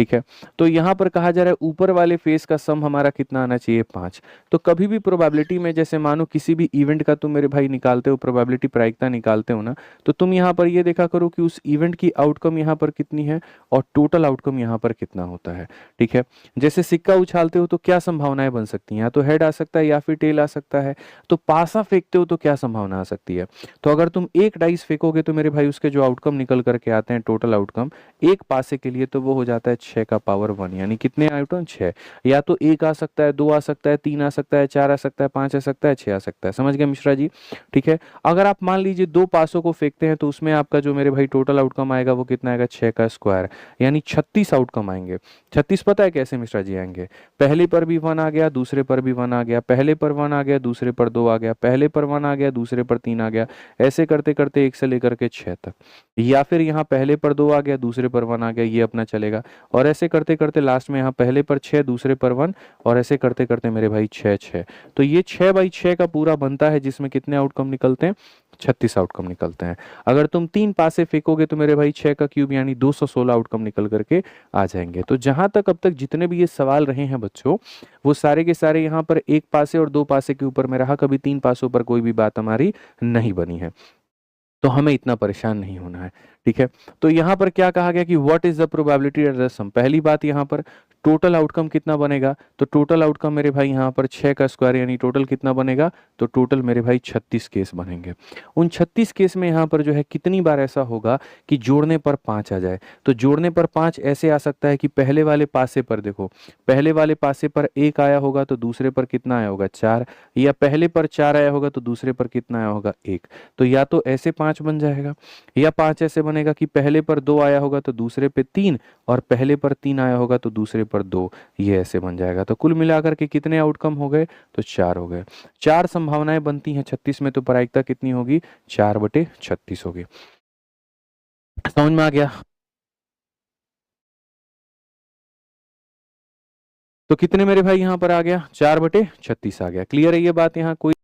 ठीक है। तो यहाँ पर कहा जा रहा है ऊपर वाले फेस का सम हमारा कितना आना चाहिए, 5। तो कभी भी प्रोबेबिलिटी में जैसे मानो किसी भी इवेंट का तुम मेरे भाई निकालते हो, प्रोबेबिलिटी प्रायिकता निकालते हो ना, तो तुम यहाँ पर ये देखा करो कि उस इवेंट की आउटकम यहाँ पर कितनी है और टोटल आउटकम यहाँ पर कितना होता है। ठीक है। जैसे सिक्का उछालते हो तो क्या संभावनाएं बन सकती हैं, या तो हेड आ सकता है या फिर टेल आ सकता है। तो पासा फेंकते हो तो क्या संभावना आ सकती है। तो अगर तुम एक डाइस फेंकोगे तो मेरे भाई उसके जो आउटकम निकल करके आते हैं, टोटल आउटकम एक पासे के लिए, तो वो हो जाता है 6 का पावर 1, यानी कितने आउटकम, 6। या तो एक आ सकता है, दो आ सकता है, तीन आ सकता है, चार आ सकता है, पांच आ सकता है, छह आ सकता है। समझ गए मिश्रा जी। ठीक है। अगर आप मान लीजिए दो पासों को फेंकते हैं तो उसमें आपका जो मेरे भाई टोटल आउटकम आएगा वो कितना आएगा, 6 का स्क्वायर, यानी 36 आउटकम आएंगे। 36 पता है कैसे मिश्रा जी आएंगे, पहले पर भी 1 आ गया, दूसरे पर भी 1 आ गया, पहले पर 1 आ गया, दूसरे पर 2 आ गया, पहले पर 1 आ गया, दूसरे पर 3 आ गया, ऐसे करते करते 1 से लेकर के 6 तक। या फिर यहाँ पहले पर 2 आ गया, दूसरे पर 1 आ गया, ये अपना चलेगा। और ऐसे करते करते लास्ट में यहाँ पहले पर 6, दूसरे पर 1, और ऐसे करते करते मेरे भाई 6 6। तो ये 6/6 का पूरा बनता है, जिसमें कितने आउटकम निकलते हैं, 36 आउटकम निकलते हैं। अगर तुम 3 पासे फेंकोगे तो मेरे भाई 6 का क्यूब यानी 216 आउटकम निकल करके आ जाएंगे। तो जहां तक अब तक जितने भी ये सवाल रहे हैं बच्चों, वो सारे के सारे यहाँ पर एक पासे और दो पासे के ऊपर में रहा, कभी 3 पासों पर कोई भी बात हमारी नहीं बनी है। तो हमें इतना परेशान नहीं होना है। ठीक है। तो यहाँ पर क्या कहा गया कि what is the probability at the sum. पहली बात यहाँ पर टोटल आउटकम कितना बनेगा, तो टोटल आउटकम मेरे भाई यहाँ पर 6 का स्क्वायर, यानी टोटल कितना बनेगा, तो टोटल मेरे भाई 36 केस बनेंगे। उन 36 केस में यहाँ पर जो है कितनी बार ऐसा होगा कि जोड़ने पर 5 आ जाए। तो जोड़ने पर 5 ऐसे आ सकता है कि पहले वाले पासे पर देखो, पहले वाले पासे पर 1 आया होगा तो दूसरे पर कितना आया होगा, 4। या पहले पर 4 आया होगा तो दूसरे पर कितना आया होगा, 1। तो या तो ऐसे 5 बन जाएगा, या 5 ऐसे बनेगा कि पहले पर 2 आया होगा तो दूसरे पे 3, और पहले पर 3 आया होगा तो दूसरे पर 2, ये ऐसे बन जाएगा। तो कुल मिलाकर के कितने आउटकम हो गए, तो 4 हो गए। 4 संभावनाएं बनती हैं 36 में, तो प्रायिकता कितनी होगी, 4/36 होगी। समझ में आ गया। तो कितने मेरे भाई यहाँ पर आ गया, 4/36 आ गया। क्लियर है ये बात, यहाँ कोई